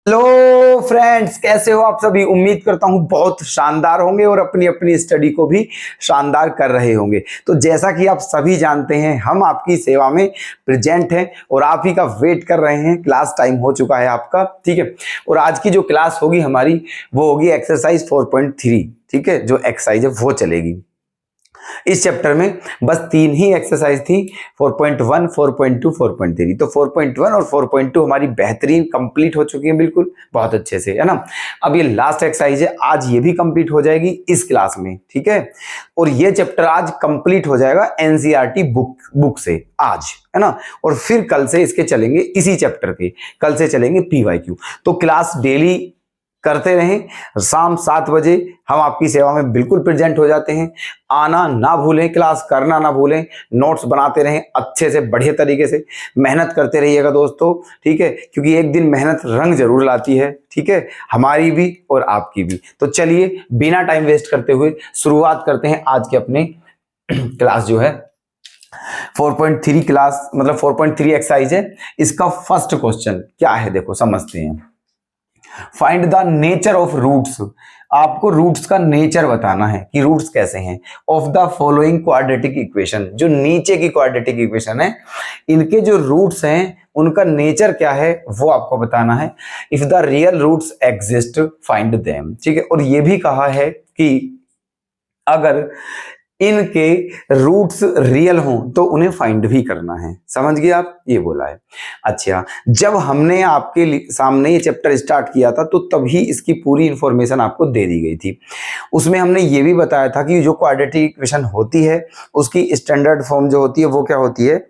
Hello friends, कैसे हो आप सभी। उम्मीद करता हूं बहुत शानदार होंगे और अपनी अपनी स्टडी को भी शानदार कर रहे होंगे। तो जैसा कि आप सभी जानते हैं, हम आपकी सेवा में प्रेजेंट हैं और आप ही का वेट कर रहे हैं। क्लास टाइम हो चुका है आपका, ठीक है। और आज की जो क्लास होगी हमारी, वो होगी एक्सरसाइज 4.3, ठीक है। जो एक्सरसाइज है वो चलेगी इस चैप्टर में। बस 3 ही एक्सरसाइज थी, 4.1, 4.2, 4.3। तो 4.1 और 4.2 हमारी बेहतरीन कंप्लीट हो चुकी है, बिल्कुल बहुत अच्छे से, है ना। अब ये लास्ट एक्सरसाइज है, आज ये भी कंप्लीट हो जाएगी इस क्लास में, ठीक है। और ये चैप्टर आज कंप्लीट हो जाएगा एनसीईआरटी बुक से आज, है ना। और फिर कल से इसके चलेंगे इसी चैप्टर के, कल से चलेंगे पीवाईक्यू। तो क्लास डेली करते रहें। शाम 7 बजे हम आपकी सेवा में बिल्कुल प्रेजेंट हो जाते हैं। आना ना भूलें, क्लास करना ना भूलें, नोट्स बनाते रहें अच्छे से, बढ़िया तरीके से मेहनत करते रहिएगा दोस्तों, ठीक है। क्योंकि एक दिन मेहनत रंग जरूर लाती है, ठीक है, हमारी भी और आपकी भी। तो चलिए बिना टाइम वेस्ट करते हुए शुरुआत करते हैं आज के अपने क्लास जो है 4.3 क्लास, मतलब 4.3 एक्सरसाइज है। इसका फर्स्ट क्वेश्चन क्या है, देखो समझते हैं। Find the nature of roots. आपको रूट्स का नेचर बताना है कि रूट्स कैसे हैं of the following quadratic equation. जो नीचे की क्वाड्रेटिक इक्वेशन है, इनके जो रूट्स हैं उनका नेचर क्या है वो आपको बताना है। If the real roots exist find them, ठीक है। और ये भी कहा है कि अगर इनके रूट्स रियल हों तो उन्हें फाइंड भी करना है। समझ गए आप, ये बोला है। अच्छा, जब हमने आपके सामने ये चैप्टर स्टार्ट किया था तो तभी इसकी पूरी इंफॉर्मेशन आपको दे दी गई थी। उसमें हमने ये भी बताया था कि जो क्वाड्रेटिक इक्वेशन होती है उसकी स्टैंडर्ड फॉर्म जो होती है वो क्या होती है,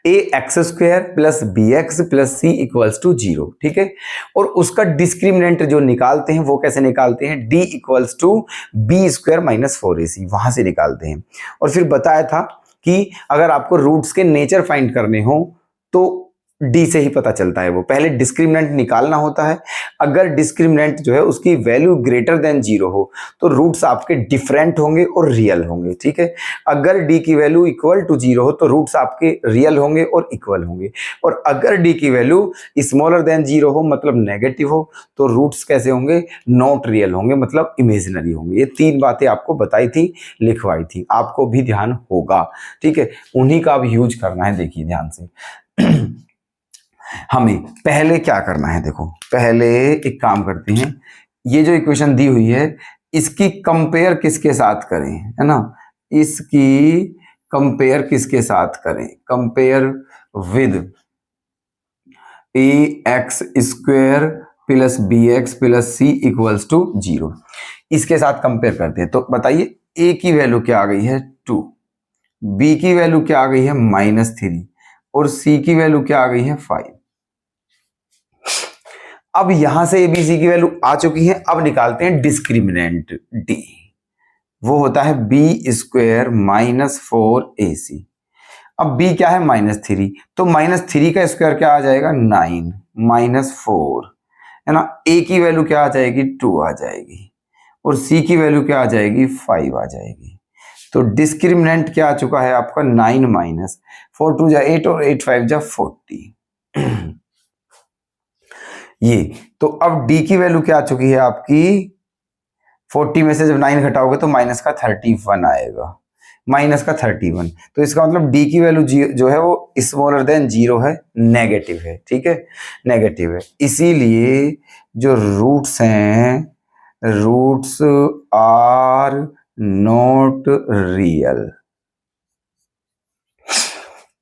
a x square plus B x plus C equals to 0, ठीक है। और उसका डिस्क्रिमिनेंट जो निकालते हैं वो कैसे निकालते हैं, D equals to B square minus 4ac, वहां से निकालते हैं। और फिर बताया था कि अगर आपको रूट्स के नेचर फाइंड करने हो तो डी से ही पता चलता है। वो पहले डिस्क्रिमिनेंट निकालना होता है। अगर डिस्क्रिमिनेंट जो है उसकी वैल्यू ग्रेटर देन 0 हो तो रूट्स आपके डिफरेंट होंगे और रियल होंगे, ठीक है। अगर डी की वैल्यू इक्वल टू 0 हो तो रूट्स आपके रियल होंगे और इक्वल होंगे। और अगर डी की वैल्यू स्मॉलर देन 0 हो, मतलब नेगेटिव हो, तो रूट्स कैसे होंगे, नॉट रियल होंगे, मतलब इमेजिनरी होंगे। ये 3 बातें आपको बताई थी, लिखवाई थी, आपको भी ध्यान होगा, ठीक है। उन्हीं का अब यूज करना है, देखिए ध्यान से। हमें पहले क्या करना है, देखो पहले एक काम करते हैं। ये जो इक्वेशन दी हुई है इसकी कंपेयर किसके साथ करें, है ना। इसकी कंपेयर किसके साथ करें, compare with A x square plus B x plus C equals to 0। इसके साथ कंपेयर करते हैं। तो बताइए ए की वैल्यू क्या आ गई है 2, बी की वैल्यू क्या आ गई है -3 और सी की वैल्यू क्या आ गई है 5। अब यहां से एबीसी की वैल्यू आ चुकी है। अब निकालते हैं डिस्क्रिमिनेंट डी, वो होता है बी स्क्वायर माइनस 4ac। अब b क्या है -3, तो -3 का स्क्वायर क्या आ जाएगा 9 -4, है ना। a की वैल्यू क्या आ जाएगी 2 आ जाएगी और c की वैल्यू क्या आ जाएगी 5 आ जाएगी। तो डिस्क्रिमिनेंट क्या आ चुका है आपका 9 माइनस 4 2 जा 8 और 8 5 जा 40। ये तो अब d की वैल्यू क्या आ चुकी है आपकी 40 में से जब 9 घटाओगे तो माइनस का 31 आएगा, माइनस का 31। तो इसका मतलब d की वैल्यू जो है वो स्मॉलर देन 0 है, नेगेटिव है, ठीक है, नेगेटिव है। इसीलिए जो रूट्स हैं, रूट्स आर नॉट रियल।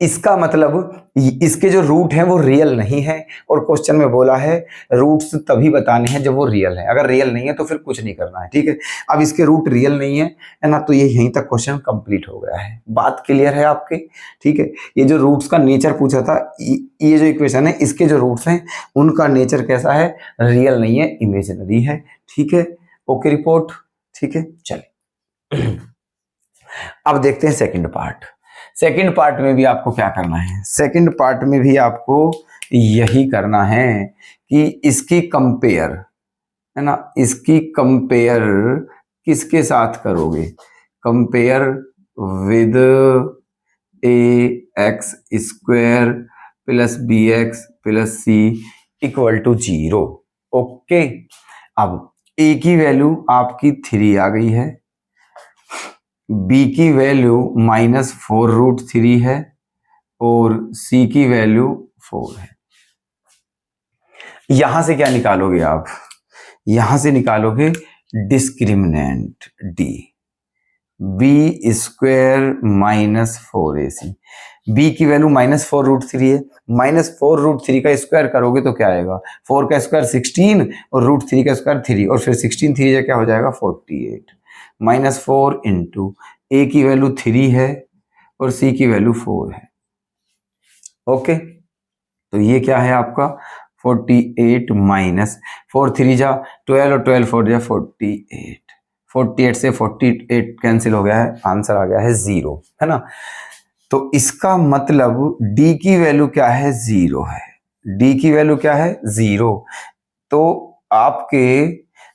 इसका मतलब इसके जो रूट हैं वो रियल नहीं है। और क्वेश्चन में बोला है रूट्स तभी बताने हैं जब वो रियल है, अगर रियल नहीं है तो फिर कुछ नहीं करना है, ठीक है। अब इसके रूट रियल नहीं है ना, तो ये यहीं तक क्वेश्चन कंप्लीट हो गया है। बात क्लियर है आपके, ठीक है। ये जो रूट्स का नेचर पूछा था, ये जो इक्वेशन है इसके जो रूट्स हैं उनका नेचर कैसा है, रियल नहीं है, इमेजिनरी है, ठीक है। ओके रिपोर्ट, ठीक है। चलिए अब देखते हैं सेकंड पार्ट। सेकंड पार्ट में भी आपको क्या करना है, सेकंड पार्ट में भी आपको यही करना है कि इसकी कंपेयर, है ना, इसकी कंपेयर किसके साथ करोगे, compare with A x square plus B x plus C equal to 0। Okay, अब a की वैल्यू आपकी 3 आ गई है, b की वैल्यू -4√3 है और c की वैल्यू 4 है। यहां से क्या निकालोगे आप? यहां से निकालोगे discriminant d, b square -4ac। b की वैल्यू -4√3 है, -4√3 का स्क्वायर करोगे तो क्या आएगा? 4 का स्क्वायर 16 और √3 का स्क्वायर 3, और फिर 16 3 से क्या हो जाएगा? 48। -4 इंटू a की वैल्यू 3 है और c की वैल्यू 4 है। ओके, तो ये क्या है आपका? 48 माइनस 4 3 जा 12 और 12 4 जा 48। 48 से 48 कैंसिल हो गया है, आंसर आ गया है 0, है ना? तो इसका मतलब d की वैल्यू क्या है? 0 है। d की वैल्यू क्या है? 0। तो आपके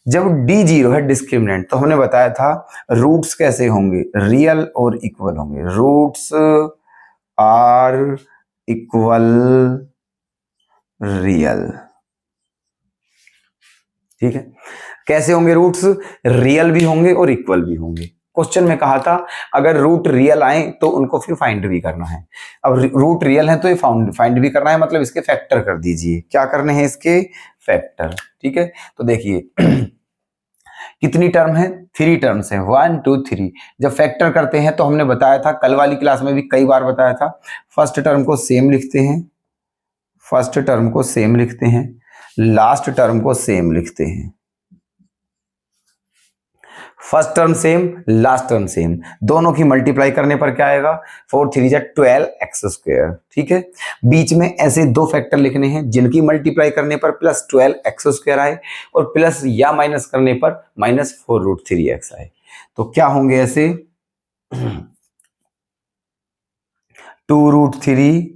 जब d 0 है डिस्क्रिमिनेंट, तो हमने बताया था रूट्स कैसे होंगे? रियल और इक्वल होंगे। Roots are equal real. ठीक है, कैसे होंगे रूट्स? रियल भी होंगे और इक्वल भी होंगे। क्वेश्चन में कहा था अगर रूट रियल आए तो उनको फिर फाइंड भी करना है। अब रूट रियल है तो ये फाइंड भी करना है, मतलब इसके फैक्टर कर दीजिए। क्या करने हैं? इसके फैक्टर। ठीक है, तो देखिए कितनी टर्म है? 3 टर्म्स है, 1 2 3। जब फैक्टर करते हैं तो हमने बताया था, कल वाली क्लास में भी कई बार बताया था, फर्स्ट टर्म को सेम लिखते हैं, फर्स्ट टर्म को सेम लिखते हैं, लास्ट टर्म को सेम लिखते हैं। First term same, last term same, दोनों की मल्टीप्लाई करने पर क्या आएगा? 4 3 जा 12x²। ठीक है, बीच में ऐसे दो फैक्टर लिखने हैं जिनकी मल्टीप्लाई करने पर +12x² आए और प्लस या माइनस करने पर -4√3x आए। तो क्या होंगे ऐसे? 2√3x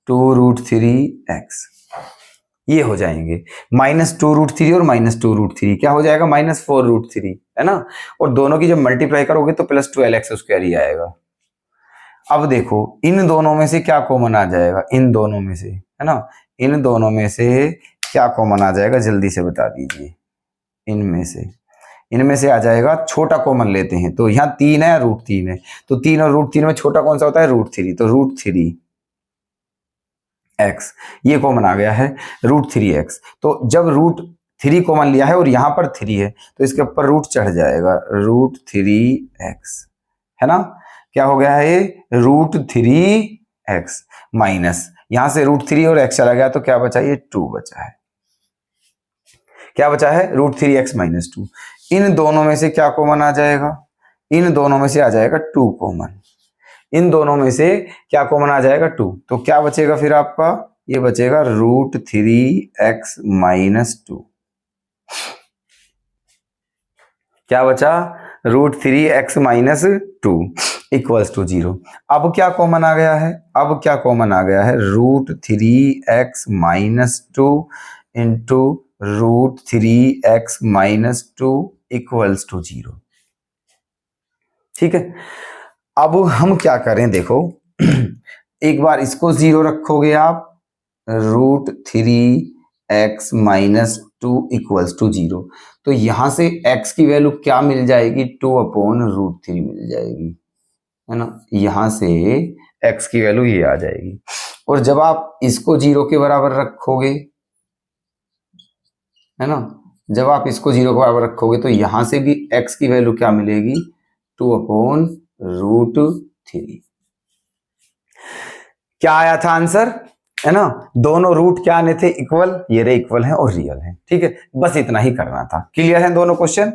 -2√3x, ये हो जाएंगे। -2√3 और -2√3 क्या हो जाएगा? -4√3, है ना? और दोनों की जब मल्टीप्लाई करोगे तो +12x² ही आएगा। अब देखो इन दोनों में से क्या कॉमन आ जाएगा? इन दोनों में से, है ना? इन दोनों में से क्या कॉमन आ जाएगा? जल्दी से बता दीजिए। इनमें से आ जाएगा, छोटा कॉमन लेते हैं, तो यहाँ 3 है, √3 है, तो 3 और √3 में छोटा कौन सा होता है? √3, तो √3x ये कॉमन आ गया है, √3x। तो जब √3 कॉमन लिया है और यहां पर 3 है तो इसके ऊपर रूट चढ़ जाएगा, √3x, है ना? क्या हो गया है ये? √3x माइनस, यहां से √3 और x चला गया तो क्या बचा? ये 2 बचा है। क्या बचा है? √3x - 2। इन दोनों में से क्या कॉमन आ जाएगा? इन दोनों में से आ जाएगा 2 कॉमन। इन दोनों में से क्या कॉमन आ जाएगा? 2। तो क्या बचेगा फिर आपका? ये बचेगा √3x - 2। क्या बचा? √3x - 2 equals to 0। अब क्या कॉमन आ गया है? अब क्या कॉमन आ गया है? √3x - 2 into √3x - 2 equals to 0। ठीक है, अब हम क्या करें? देखो एक बार इसको 0 रखोगे आप, √3x - 2 इक्वल्स टू 0, तो यहां से x की वैल्यू क्या मिल जाएगी? 2/√3 मिल जाएगी, है ना? यहां से x की वैल्यू ये आ जाएगी। और जब आप इसको 0 के बराबर रखोगे, है ना, जब आप इसको 0 के बराबर रखोगे तो यहां से भी x की वैल्यू क्या मिलेगी? 2/√3। क्या आया था आंसर? है ना? दोनों रूट क्या आने थे? इक्वल। ये रे इक्वल है और रियल है। ठीक है, बस इतना ही करना था। क्लियर है दोनों क्वेश्चन?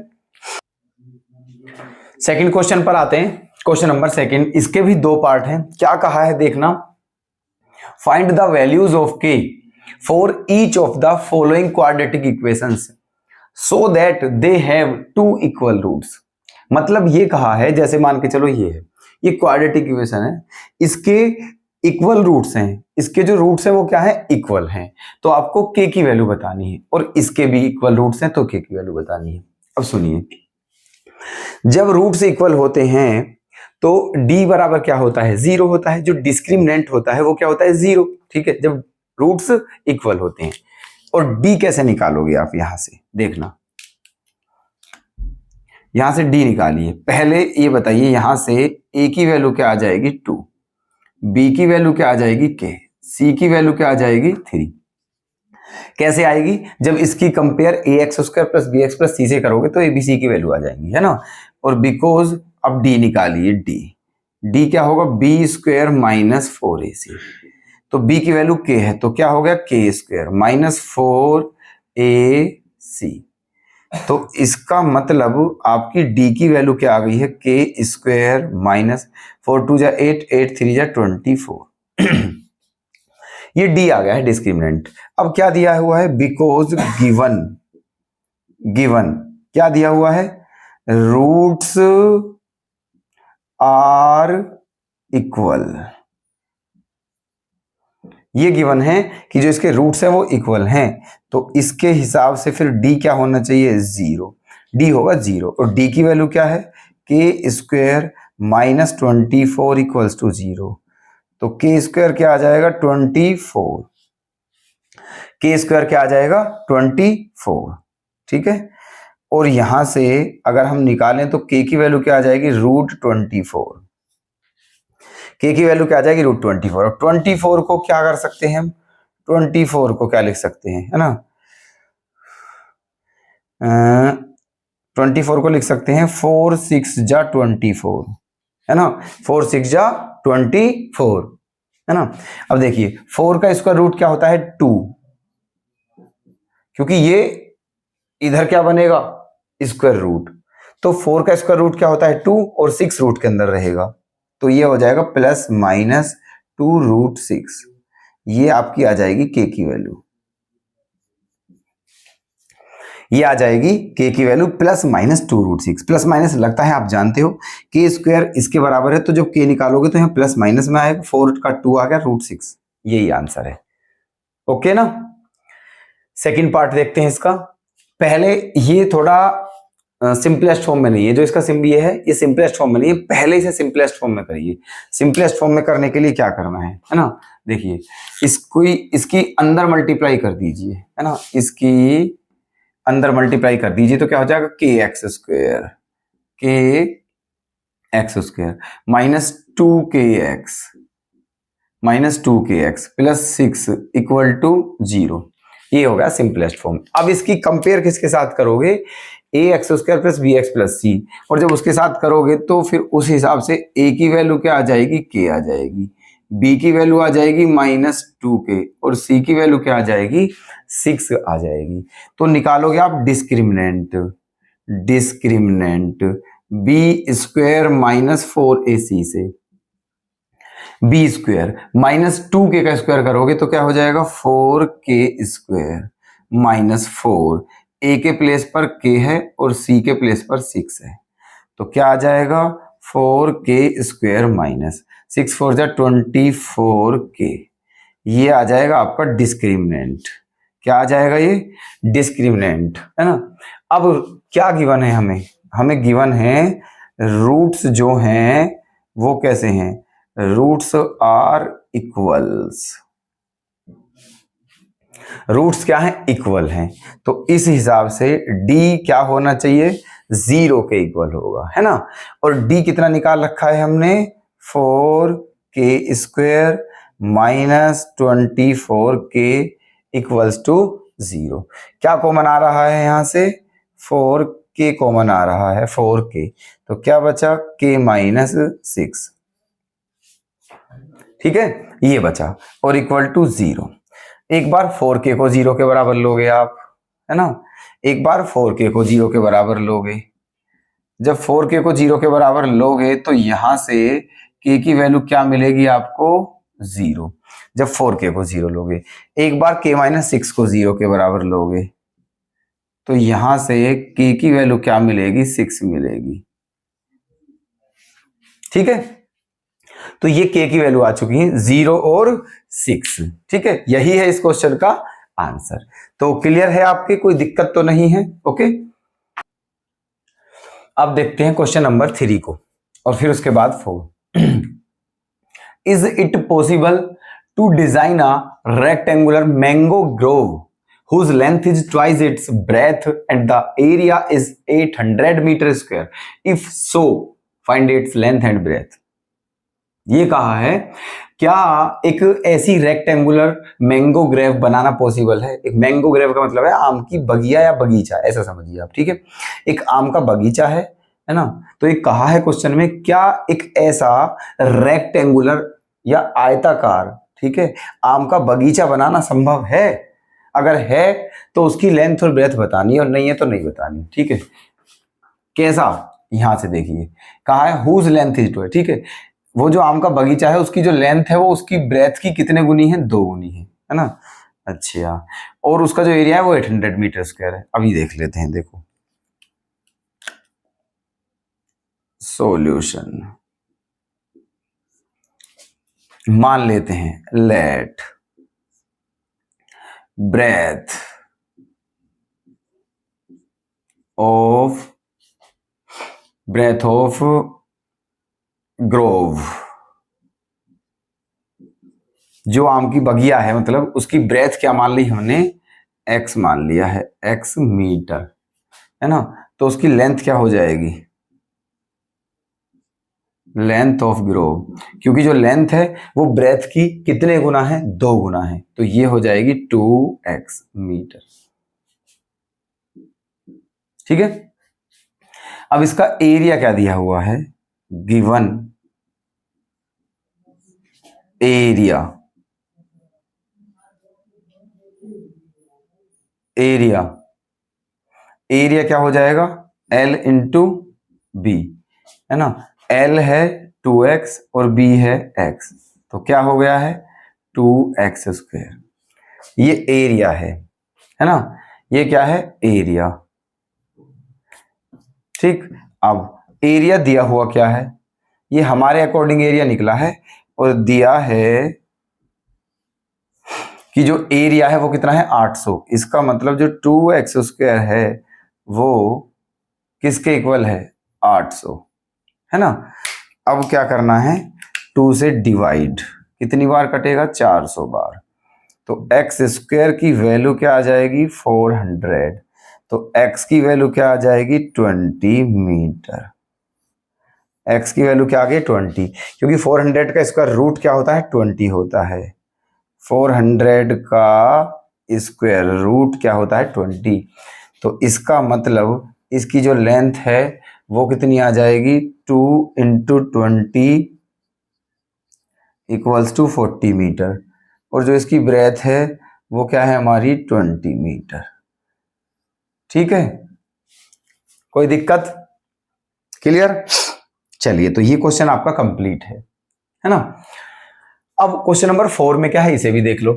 सेकंड क्वेश्चन पर आते हैं। क्वेश्चन नंबर सेकंड, इसके भी 2 पार्ट हैं। क्या कहा है देखना, find the values of k for each of the following quadratic equations so that they have 2 equal roots. मतलब ये कहा है, जैसे मान के चलो ये है, ये क्वाड्रेटिक इक्वेशन है, इसके इक्वल रूट्स हैं, इसके जो रूट्स हैं वो क्या है? इक्वल हैं। तो आपको k की वैल्यू बतानी है और इसके भी इक्वल रूट्स हैं तो k की वैल्यू बतानी है। अब सुनिए, जब रूट्स इक्वल होते हैं तो d बराबर क्या होता है, 0 होता है। जो डिस्क्रिमिनेंट होता है वो क्या होता है, 0। ठीक है, जब रूट्स इक्वल होते हैं। और d कैसे निकालोगे आप, यहां से देखना, यहां से d निकालिए। पहले ये बताइए, यहां से a की वैल्यू क्या आ जाएगी 2, b की वैल्यू क्या आ जाएगी k, c की वैल्यू क्या आ जाएगी 3। कैसे आएगी, जब इसकी compare a x square plus B x plus c से करोगे तो ए बी सी की वैल्यू आ जाएंगी, है ना। और बिकॉज अब डी निकालिए, डी क्या होगा, बी स्क्वायर माइनस 4ac। तो बी की वैल्यू के है तो क्या हो गया, के स्क्वायर माइनस 4ac। तो इसका मतलब आपकी डी की वैल्यू क्या आ गई है, के स्क्वायर माइनस 4 2 जा 8, 8 3 जा 24। ये डी आ गया है डिस्क्रिमिनेंट। अब क्या दिया हुआ है, बिकॉज गिवन, गिवन क्या दिया हुआ है, रूट्स आर इक्वल। ये गिवन है कि जो इसके रूट्स हैं वो इक्वल हैं, तो इसके हिसाब से फिर डी क्या होना चाहिए, 0। डी होगा 0। और डी की वैल्यू क्या है, के स्क्वायर माइनस 24 इक्वल्स टू 0। तो के स्क्वायर क्या आ जाएगा, 24। के स्क्वायर क्या आ जाएगा, 24। ठीक है। और यहां से अगर हम निकालें तो के की वैल्यू क्या आ जाएगी, √24। के की वैल्यू क्या आ जाएगी, √24। और 24 को क्या कर सकते हैं हम, 24 को क्या लिख सकते हैं, है ना, 24 को लिख सकते हैं 4 6 जा 24, है ना, 4 6 जा 24, है ना। अब देखिए 4 का स्क्वायर रूट क्या होता है, 2, क्योंकि ये इधर क्या बनेगा, स्क्वायर रूट। तो 4 का स्क्वायर रूट क्या होता है, 2, और 6 रूट के अंदर रहेगा, तो ये हो जाएगा प्लस माइनस 2√6। ये आपकी आ जाएगी के की वैल्यू, ये आ जाएगी के की value plus minus 2√6। Plus minus लगता है आप जानते हो, के स्क्वायर इसके बराबर है, तो जब के निकालोगे तो यहाँ प्लस माइनस में आएगा, 4 का 2 आ गया, √6। यही आंसर है। ओके ना। सेकंड पार्ट देखते हैं इसका। पहले ये थोड़ा सिंपलेस्ट फॉर्म में नहीं है, जो इसका ये है, ये सिंपलेस्ट फॉर्म में नहीं है, पहले इसे सिंपलेस्ट फॉर्म में करिए। सिंपलेस्ट फॉर्म में करने के लिए क्या करना है ना, देखिए इसको इसकी अंदर मल्टीप्लाई कर दीजिए, है ना, इसकी अंदर मल्टीप्लाई कर दीजिए तो क्या हो जाएगा, K X square minus 2kx plus 6 equal to 0। ये हो गया सिंपलेस्ट फॉर्म। अब इसकी कंपेयर किसके साथ करोगे, a x square plus B x plus c. और जब उसके साथ करोगे तो फिर उस हिसाब से ए की वैल्यू क्या आ जाएगी, के आ जाएगी, बी की वैल्यू आ जाएगी -2k, और सी की वैल्यू क्या आ जाएगी, 6 आ जाएगी। तो निकालोगे आप discriminant B square minus 4ac से बी स्क्वायर -2k का स्क्वायर करोगे तो क्या हो जाएगा, 4k स्क्वायर माइनस 4। ए के प्लेस पर k है और सी के प्लेस पर 6 है, तो क्या आ जाएगा 4k स्क्वायर माइनस 6 4 जा 24k। ये आ जाएगा आपका डिस्क्रिमिनेंट। क्या आ जाएगा, ये डिस्क्रिमिनेंट, है ना। अब क्या गिवन है हमें गिवन है रूट्स जो हैं वो कैसे हैं, रूट्स आर इक्वल्स। रूट्स क्या हैं, इक्वल हैं। तो इस हिसाब से d क्या होना चाहिए, 0 के इक्वल होगा, है ना। और d कितना निकाल रखा है हमने, 4k square minus 24k equals to 0। क्या कॉमन आ रहा है यहां से, 4k कॉमन आ रहा है, 4k, तो क्या बचा k माइनस 6। ठीक है, ये बचा, और इक्वल टू 0। एक बार 4k को 0 के बराबर लोगे आप, है ना, एक बार 4k को 0 के बराबर लोगे। जब 4k को 0 के बराबर लोगे तो यहां से k की वैल्यू क्या मिलेगी आपको, 0। जब 4k को 0 लोगे, एक बार k माइनस 6 को 0 के बराबर लोगे तो यहां से k की वैल्यू क्या मिलेगी, 6 मिलेगी। ठीक है, तो ये k की वैल्यू आ चुकी है 0 और 6। ठीक है, यही है इस क्वेश्चन का आंसर। तो क्लियर है आपके, कोई दिक्कत तो नहीं है। ओके, अब देखते हैं क्वेश्चन नंबर 3 को। और फिर उसके बाद 4। Is it possible to design a rectangular mango grove whose length is twice its breadth and the area is 800 meter square? If so, find its length and breadth. ये कहा है क्या एक ऐसी रेक्टेंगुलर मैंगो ग्रेव बनाना possible है? एक mango grave का मतलब है आम की बगिया या बगीचा, ऐसा समझिए आप, ठीक है। एक आम का बगीचा है ना। तो एक कहा है क्वेश्चन में, क्या एक ऐसा रेक्टेंगुलर या आयताकार, ठीक है, आम का बगीचा बनाना संभव है? अगर है तो उसकी लेंथ और ब्रेथ बतानी है, और नहीं है तो नहीं बतानी, ठीक है। कैसा? यहां से देखिए, कहा है हुज लेंथ इज 2, ठीक है। वो जो आम का बगीचा है उसकी जो लेंथ है वो उसकी ब्रेथ की कितने गुनी है? 2 गुनी है ना। अच्छा, और उसका जो एरिया है वो 800 मीटर स्क्वायर है। अभी देख लेते हैं, देखो सॉल्यूशन। मान लेते हैं लेट ब्रेथ ऑफ ग्रोव, जो आम की बगिया है मतलब उसकी ब्रेथ क्या मान ली हमने? x मान लिया है, x मीटर, है ना। तो उसकी लेंथ क्या हो जाएगी? लेंथ ऑफ ग्रोव, क्योंकि जो लेंथ है वो ब्रेथ की कितने गुना है? 2 गुना है, तो ये हो जाएगी 2x मीटर, ठीक है। अब इसका एरिया क्या दिया हुआ है? गिवन एरिया, एरिया क्या हो जाएगा? L इंटू बी, है ना। L है 2x और B है x, तो क्या हो गया है? 2x square. ये एरिया है ना। ये क्या है? एरिया, ठीक। अब एरिया दिया हुआ क्या है? ये हमारे अकॉर्डिंग एरिया निकला है, और दिया है कि जो एरिया है वो कितना है? 800। इसका मतलब जो 2x स्क्वायर है वो किसके इक्वल है? 800, है ना। अब क्या करना है? 2 से डिवाइड, कितनी बार कटेगा? 400 बार। तो x स्क्वायर की वैल्यू क्या आ जाएगी? 400। तो x की वैल्यू क्या आ जाएगी? 20 मीटर। x की वैल्यू क्या आ गई? 20, क्योंकि 400 का स्क्वायर रूट क्या होता है? 20 होता है। 400 का स्क्वायर रूट क्या होता है? 20। तो इसका मतलब इसकी जो लेंथ है वो कितनी आ जाएगी? 2 इंटू 20 इक्वल्स टू 40 मीटर, और जो इसकी ब्रेथ है वो क्या है हमारी? 20 मीटर, ठीक है। कोई दिक्कत? क्लियर? चलिए, तो ये क्वेश्चन आपका कंप्लीट है ना। अब क्वेश्चन नंबर 4 में क्या है, इसे भी देख लो।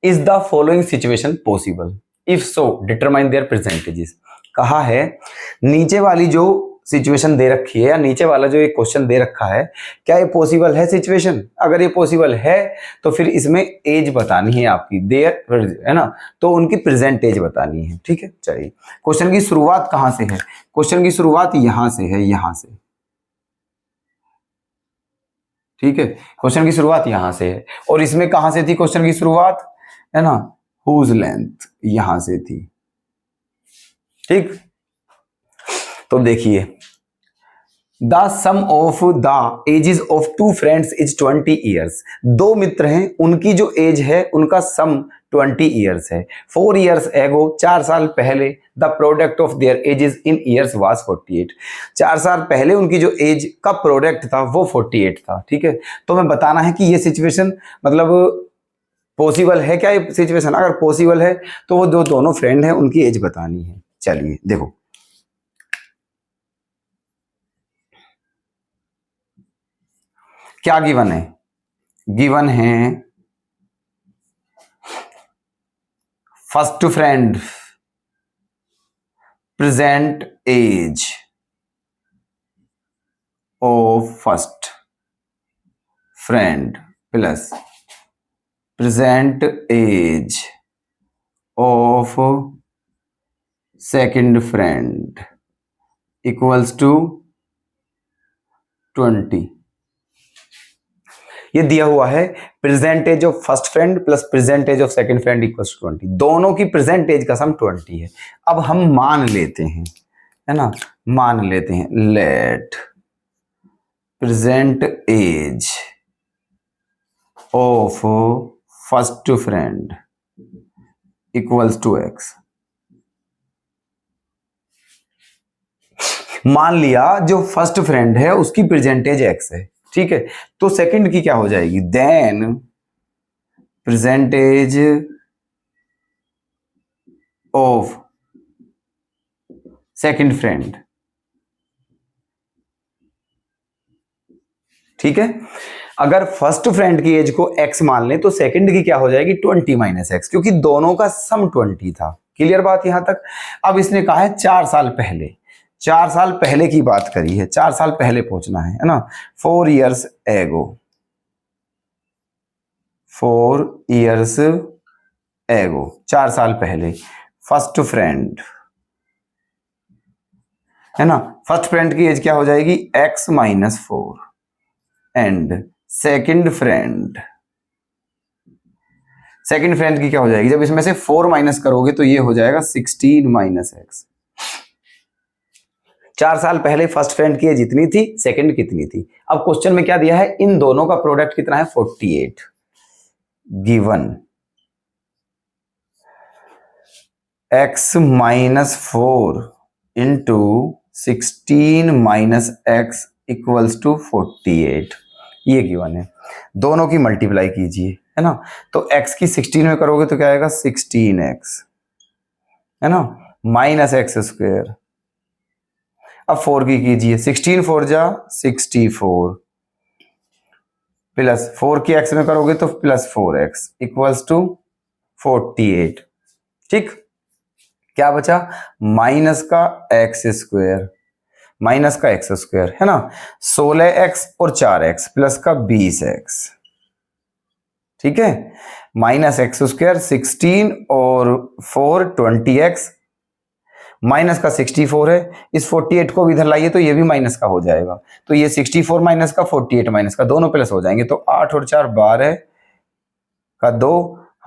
Is the following situation possible? If so determine their percentages. कहा है नीचे वाली जो सिचुएशन दे रखी है, या नीचे वाला जो एक क्वेश्चन दे रखा है, क्या ये पॉसिबल है सिचुएशन? अगर ये पॉसिबल है तो फिर इसमें एज बतानी है आपकी, देयर, है ना। तो उनकी प्रेजेंट एज बतानी है, ठीक है। चलिए, क्वेश्चन की शुरुआत कहां से है? क्वेश्चन की शुरुआत यहां से है, यहां से, ठीक है। क्वेश्चन की शुरुआत यहां से है, और इसमें कहां से थी क्वेश्चन की शुरुआत? है ना, हुज लेंथ, यहां से थी, ठीक। तो देखिए, the sum of the ages of 2 friends is 20 years. 2 मित्र हैं, उनकी जो एज है उनका सम 20 ईयर्स है। 4 ईयर्स एगो, 4 साल पहले, the product of their edges in years was 48। 4 साल पहले उनकी जो एज का प्रोडक्ट था वो 48 था, ठीक है। तो हमें बताना है कि ये सिचुएशन मतलब पॉसिबल है क्या? ये सिचुएशन अगर पॉसिबल है तो वो दोनों फ्रेंड हैं उनकी एज बतानी है। चलिए देखो, क्या गिवन है? गिवन है first friend present age of first friend plus present age of second friend equals to 20। ये दिया हुआ है present age of first friend plus present age of second friend equals 20। दोनों की प्रेजेंट एज का सम 20 है। अब हम मान लेते हैं, है ना, मान लेते हैं let present age of first friend equals to x। मान लिया जो फर्स्ट फ्रेंड है उसकी प्रेजेंटेज x है, ठीक है, तो सेकंड की क्या हो जाएगी, then present age of second friend, ठीक है। अगर फर्स्ट फ्रेंड की एज को x मान लें तो सेकंड की क्या हो जाएगी 20 माइनस एक्स, क्योंकि दोनों का सम 20 था। क्लियर बात यहां तक। अब इसने कहा है 4 साल पहले, 4 साल पहले की बात करी है, 4 साल पहले पहुंचना है ना। 4 years एगो, 4 years एगो, 4 साल पहले फर्स्ट फ्रेंड, है ना। फर्स्ट फ्रेंड की एज क्या हो जाएगी x minus 4 and second friend, second friend की क्या हो जाएगी, जब इसमें से 4 माइनस करोगे तो ये हो जाएगा 16 माइनस एक्स। 4 साल पहले फर्स्ट फ्रेंड की एज इतनी थी, सेकंड कितनी थी। अब क्वेश्चन में क्या दिया है, इन दोनों का प्रोडक्ट कितना है 48, given x minus 4 into 16 minus x equals to 48, ये गिवन है। दोनों की मल्टीप्लाई कीजिए, है ना, तो x की 16 में करोगे तो क्या आएगा 16x, है ना, माइनस एक्स स्क्वायर। अब 4 की कीजिए, 16 4 जा 64 प्लस 4 की x में करोगे तो प्लस 4x इक्वल्स टू 48। ठीक, क्या बचा माइनस का एक्स स्क्वायर, माइनस का एक्स स्क्वायर, है ना, 16x और 4x प्लस का 20x, ठीक है, माइनस एक्स स्क्वायर 16 और 4 20x, माइनस का 64 है, इस 48 को भी इधर लाइए तो ये भी माइनस का हो जाएगा, तो ये 64 माइनस का 48 माइनस का दोनों प्लस हो जाएंगे, तो 8 और 4 12 का 2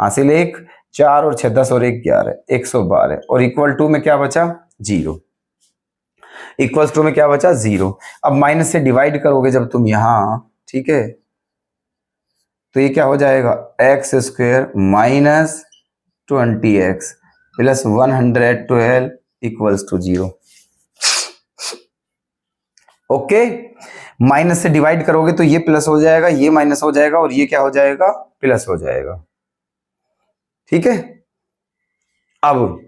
हासिल 1, 4 और 6 10 और 1 11, 112 और इक्वल टू में क्या बचा 0, इक्वल टू में क्या बचा 0। अब माइनस से डिवाइड करोगे जब तुम यहां, ठीक है, तो ये क्या हो जाएगा x square minus 20x plus 112 equals to 0। Okay, minus से डिवाइड करोगे तो ये प्लस हो जाएगा, ये माइनस हो जाएगा और ये क्या हो जाएगा प्लस हो जाएगा, ठीक है। अब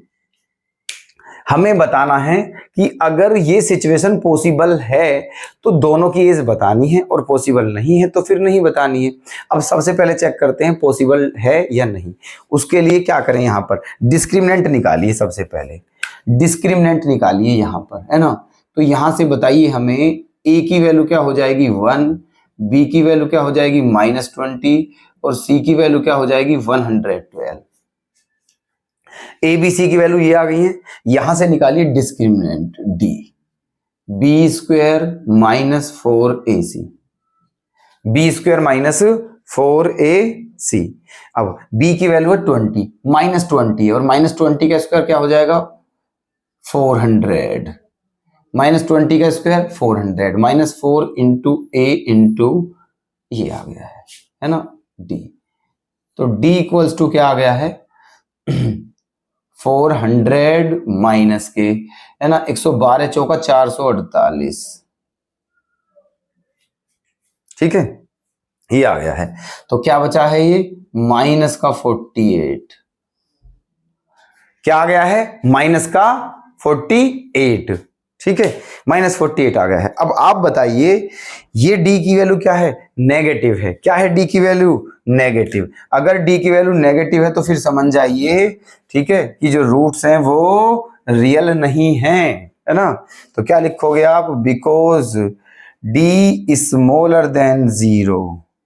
हमें बताना है कि अगर ये सिचुएशन पॉसिबल है तो दोनों की एज बतानी है और पॉसिबल नहीं है तो फिर नहीं बतानी है। अब सबसे पहले चेक करते हैं पॉसिबल है या नहीं। उसके लिए क्या करें, यहां पर डिस्क्रिमिनेंट निकालिए, सबसे पहले डिस्क्रिमिनेंट निकालिए यहां पर, है ना। तो यहां से बताइए हमें ए की वैल्यू क्या हो जाएगी 1, बी की वैल्यू क्या हो जाएगी -20 और सी की वैल्यू क्या हो जाएगी 112। ए बी सी की वैल्यू ये आ गई है, यहां से निकालिए discriminant D, B square minus 4ac, B square minus 4ac। अब b की वैल्यू है 20, -20 और -20 का स्क्वायर क्या हो जाएगा 400, -20 का स्क्वायर 400, -4 इंटू ए इंटू ये आ गया है ना d। तो d इक्वल्स टू क्या आ गया है 400 माइनस के, है ना, 112 चौका 448, ठीक है, ये आ गया है। तो क्या बचा है ये माइनस का 48, क्या आ गया है माइनस का 48, ठीक है, -48 आ गया है। अब आप बताइए ये d की वैल्यू क्या है नेगेटिव है, क्या है d की वैल्यू नेगेटिव। अगर d की वैल्यू नेगेटिव है तो फिर समझ जाइए, ठीक है, कि जो रूट्स हैं वो रियल नहीं हैं, है ना। तो क्या लिखोगे आप, बिकॉज d स्मॉलर देन 0,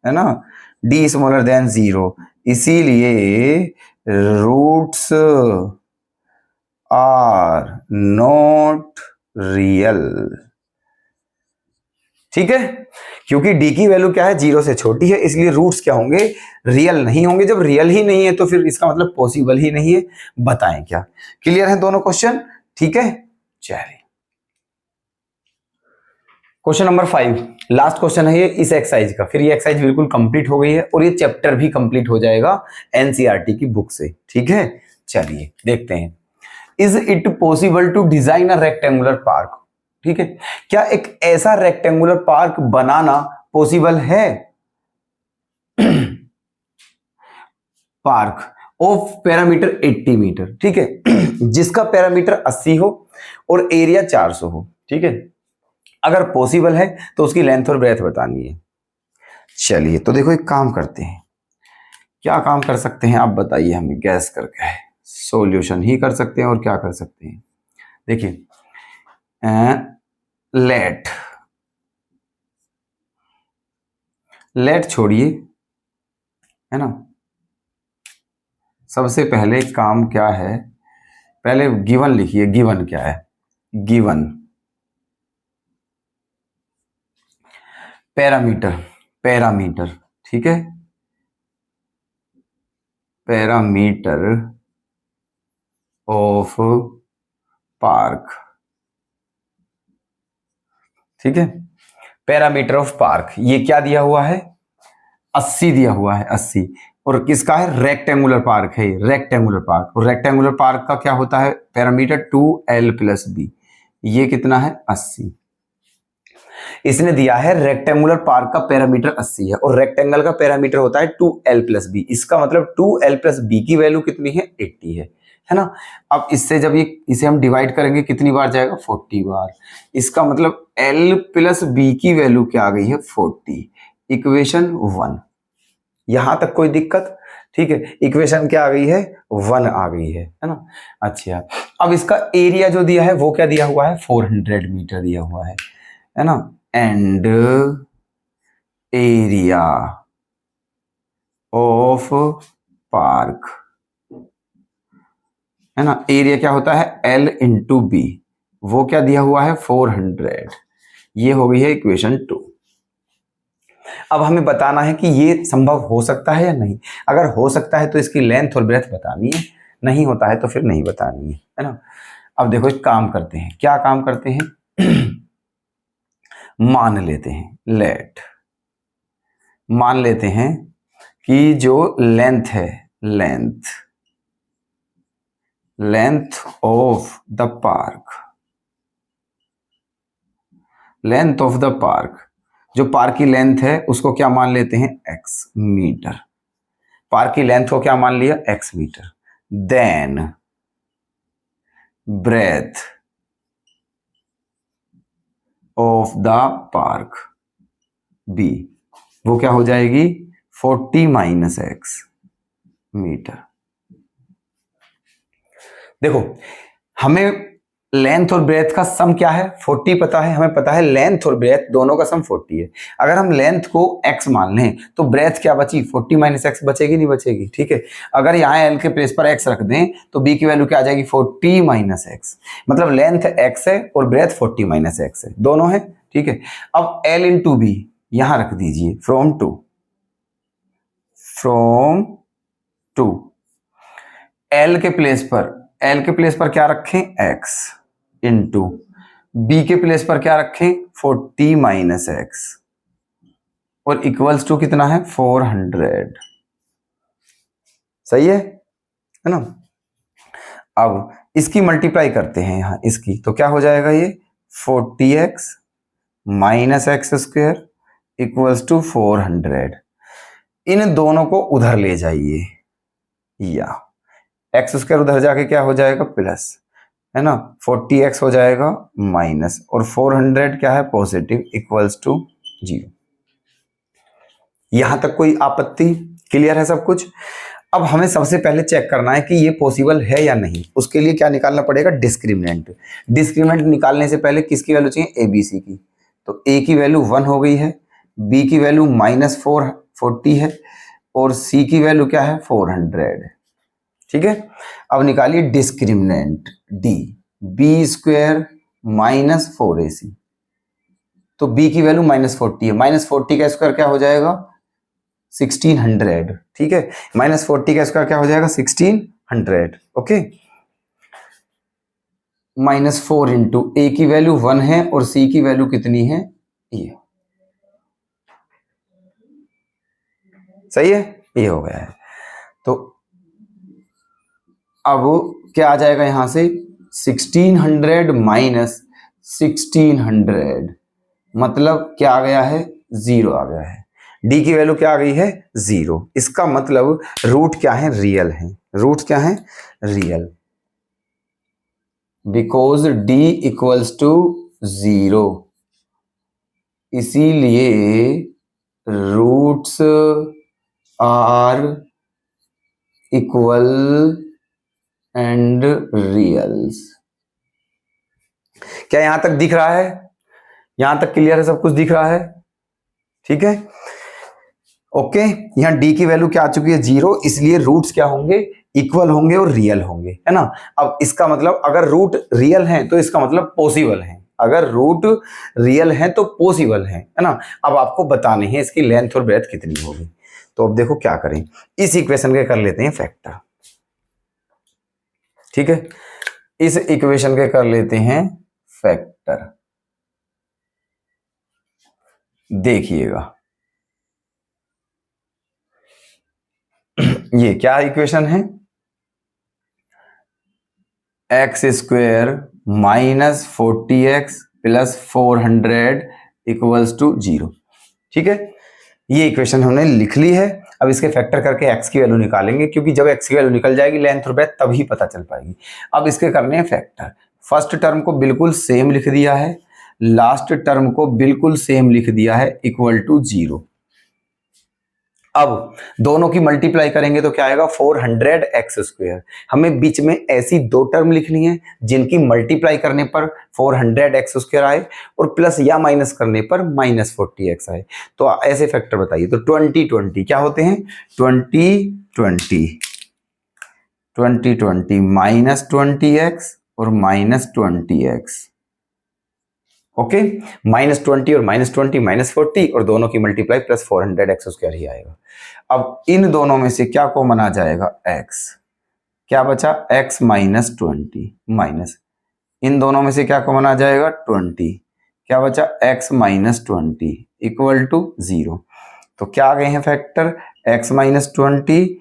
है ना, d स्मॉलर देन 0, इसीलिए रूट्स आर नॉट रियल, ठीक है, क्योंकि डी की वैल्यू क्या है, 0 से छोटी है, इसलिए रूट्स क्या होंगे, रियल नहीं होंगे। जब रियल ही नहीं है तो फिर इसका मतलब पॉसिबल ही नहीं है। बताएं क्या? क्लियर है दोनों क्वेश्चन? ठीक है, चलिए क्वेश्चन नंबर 5, लास्ट क्वेश्चन है ये इस एक्सरसाइज का। फिर ये एक्सरसाइज बिल्कुल कंप्लीट हो गई है और ये चैप्टर भी कंप्लीट हो जाएगा एनसीईआरटी की बुक से। ठीक है, चलिए देखते हैं। Is it possible to design a rectangular park? ठीक है, क्या एक ऐसा रेक्टेंगुलर पार्क बनाना पॉसिबल है? पार्क ऑफ पैरामीटर 80 मीटर, ठीक है, जिसका पैरामीटर 80 हो और एरिया 400 हो। ठीक है, अगर पॉसिबल है तो उसकी लेंथ और ब्रेथ बतानी है। चलिए तो देखो एक काम करते हैं, क्या काम कर सकते हैं आप बताइए हमें, गैस करके सॉल्यूशन ही कर सकते हैं और क्या कर सकते हैं। देखिए लेट छोड़िए, है ना, सबसे पहले काम क्या है, पहले गिवन लिखिए। गिवन क्या है? गिवन पैरामीटर, ठीक है, पैरामीटर ऑफ पार्क। ठीक है, पैरामीटर ऑफ पार्क ये क्या दिया हुआ है, 80 दिया हुआ है, 80। और किसका है? रेक्टेंगुलर पार्क है, रेक्टेंगुलर पार्क। और रेक्टेंगुलर पार्क का क्या होता है? Parameter 2l+b। ये कितना है? 80। इसने दिया है रेक्टेंगुलर पार्क का पैरामीटर 80 है और रेक्टेंगल का पैरामीटर होता है 2l+b। इसका मतलब 2l+b की वैल्यू कितनी है? 80 है ना। अब इससे जब ये इसे हम डिवाइड करेंगे कितनी बार जाएगा? 40 बार। इसका मतलब l+b की वैल्यू क्या आ गई है? 40। इक्वेशन 1। यहां तक कोई दिक्कत? ठीक है, इक्वेशन क्या आ गई है? 1 आ गई है ना। अच्छा, अब इसका एरिया जो दिया है वो क्या दिया हुआ है? 400 मीटर दिया हुआ है ना। एंड एरिया ऑफ पार्क, है ना, एरिया क्या होता है? l/b। वो क्या दिया हुआ है? 400। ये हो गई है इक्वेशन 2। अब हमें बताना है कि ये संभव हो सकता है या नहीं। अगर हो सकता है तो इसकी लेंथ और ब्रेथ बतानी है, नहीं होता है तो फिर नहीं बतानी है ना। अब देखो एक काम करते हैं, क्या काम करते हैं? मान लेते हैं, मान लेते हैं कि जो लेंथ है, लेंथ ऑफ द पार्क, जो पार्क की लेंथ है उसको क्या मान लेते हैं? x metre. पार्क की लेंथ को क्या मान लिया? x metre. Then breadth of the park b, वो क्या हो जाएगी? 40 - x मीटर। देखो हमें लेंथ और ब्रेथ का सम क्या है? 40 पता है, हमें पता है लेंथ और ब्रेथ दोनों का सम 40 है। अगर हम लेंथ को x मान लें तो ब्रेथ क्या बची? 40 - x बचेगी, नहीं बचेगी? ठीक है, अगर यहाँ l के प्लेस पर x रख दें तो b की वैल्यू क्या आ जाएगी? 40 - x। मतलब लेंथ x है और ब्रेथ 40 - x है, दोनों है। ठीक है, अब l × b यहां रख दीजिए, फ्रॉम टू l के प्लेस पर क्या रखें? x इंटू बी के प्लेस पर क्या रखें? 40 - x और इक्वल्स टू कितना है? 400। सही है ना। अब इसकी मल्टीप्लाई करते हैं यहां इसकी, तो क्या हो जाएगा ये? 40x - x² equals to 400। इन दोनों को उधर ले जाइए, या x² उधर जाके क्या हो जाएगा? प्लस, है ना। 40x हो जाएगा माइनस और 400 क्या है? Positive, equals to 0। यहां तक कोई आपत्ति? क्लियर है सब कुछ? अब हमें सबसे पहले चेक करना है कि ये पॉसिबल है या नहीं। उसके लिए क्या निकालना पड़ेगा? डिस्क्रिमिनेंट। डिस्क्रिमिनेंट निकालने से पहले किसकी वैल्यू चाहिए? ए बी सी की। तो ए की वैल्यू 1 हो गई है, बी की वैल्यू -440 है और सी की वैल्यू क्या है? 400। ठीक है, अब निकालिए डिस्क्रिमिनेंट डी, b² - 4ac। तो b की वैल्यू -40 है। -40 का स्क्वायर क्या हो जाएगा? 1600। ठीक है, -40 का स्क्वायर क्या हो जाएगा? 1600। ओके, -4 इंटू a की वैल्यू 1 है और c की वैल्यू कितनी है? ये सही है, ये हो गया है। तो अब क्या आ जाएगा यहां से? 1600 माइनस 1600 मतलब क्या आ गया है? 0 आ गया है। डी की वैल्यू क्या आ गई है? 0। इसका मतलब रूट क्या है? रियल है। रूट क्या है? Real. Because D equals to 0, इसीलिए roots are equal and reals. क्या यहां तक दिख रहा है? यहां तक क्लियर है? सब कुछ दिख रहा है? ठीक है, ओके। यहां डी की वैल्यू क्या आ चुकी है? 0, इसलिए रूट्स क्या होंगे? इक्वल होंगे और रियल होंगे, है ना। अब इसका मतलब अगर रूट रियल है तो इसका मतलब पॉसिबल है। अगर रूट रियल है तो पॉसिबल है ना। अब आपको बतानी है इसकी लेंथ और ब्रेथ कितनी होगी। तो अब देखो क्या करें, इस इक्वेशन के कर लेते हैं फैक्टर। ठीक है, इस इक्वेशन के कर लेते हैं फैक्टर। देखिएगा ये क्या इक्वेशन है? X square -40x plus 400 equals to 0। ठीक है, ये इक्वेशन हमने लिख ली है। अब इसके फैक्टर करके x की वैल्यू निकालेंगे, क्योंकि जब x की वैल्यू निकल जाएगी लेंथ और ब्रेथ तभी पता चल पाएगी। अब इसके करने हैं फैक्टर। फर्स्ट टर्म को बिल्कुल सेम लिख दिया है, लास्ट टर्म को बिल्कुल सेम लिख दिया है, इक्वल टू 0। अब दोनों की मल्टीप्लाई करेंगे तो क्या आएगा? 400x square. हमें बीच में ऐसी दो टर्म लिखनी है जिनकी मल्टीप्लाई करने पर 400x स्क्वायर आए और प्लस या माइनस करने पर -40x आए। तो ऐसे फैक्टर बताइए। तो 20 क्या होते हैं? 20 -20x और -20x। ओके, -20 और -20 -40 और दोनों की मल्टीप्लाई प्लस 400x स्क्वायर ही आएगा। अब इन दोनों में से क्या कॉमन आ जाएगा? x। क्या बचा? x -20 माइनस इन दोनों में से क्या कॉमन आ जाएगा? 20। क्या बचा? x -20 equal to 0। तो क्या आ गए हैं फैक्टर? x -20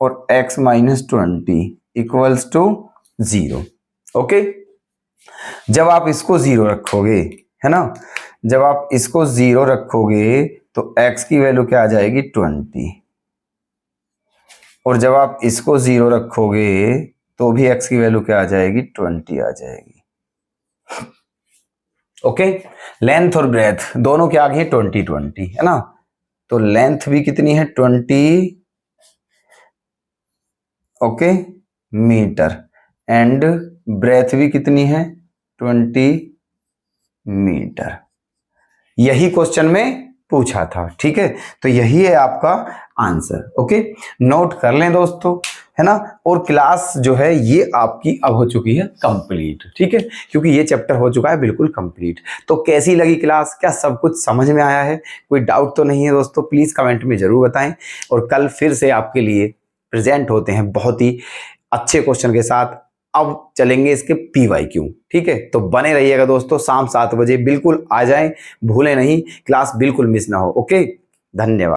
और x -20 इक्वल्स टू 0। ओके, जब आप इसको 0 रखोगे, है ना, जब आप इसको 0 रखोगे तो x की वैल्यू क्या आ जाएगी? 20। और जब आप इसको 0 रखोगे तो भी x की वैल्यू क्या आ जाएगी? 20 आ जाएगी। ओके, लेंथ और ब्रेथ दोनों क्या आ गई? 20 है ना। तो लेंथ भी कितनी है? 20 ओके मीटर, एंड ब्रेथ भी कितनी है? 20 मीटर। यही क्वेश्चन में पूछा था। ठीक है, तो यही है आपका आंसर। ओके, नोट कर लें दोस्तों, है ना। और क्लास जो है ये आपकी अब हो चुकी है कंप्लीट। ठीक है, क्योंकि ये चैप्टर हो चुका है बिल्कुल कंप्लीट। तो कैसी लगी क्लास? क्या सब कुछ समझ में आया है? कोई डाउट तो नहीं है दोस्तों? प्लीज कमेंट में जरूर बताएं। और कल फिर से आपके लिए प्रेजेंट होते हैं बहुत ही अच्छे क्वेश्चन के साथ। अब चलेंगे इसके PYQ। ठीक है, तो बने रहिएगा दोस्तों, शाम 7 बजे बिल्कुल आ जाएं, भूलें नहीं, क्लास बिल्कुल मिस ना हो। ओके, धन्यवाद।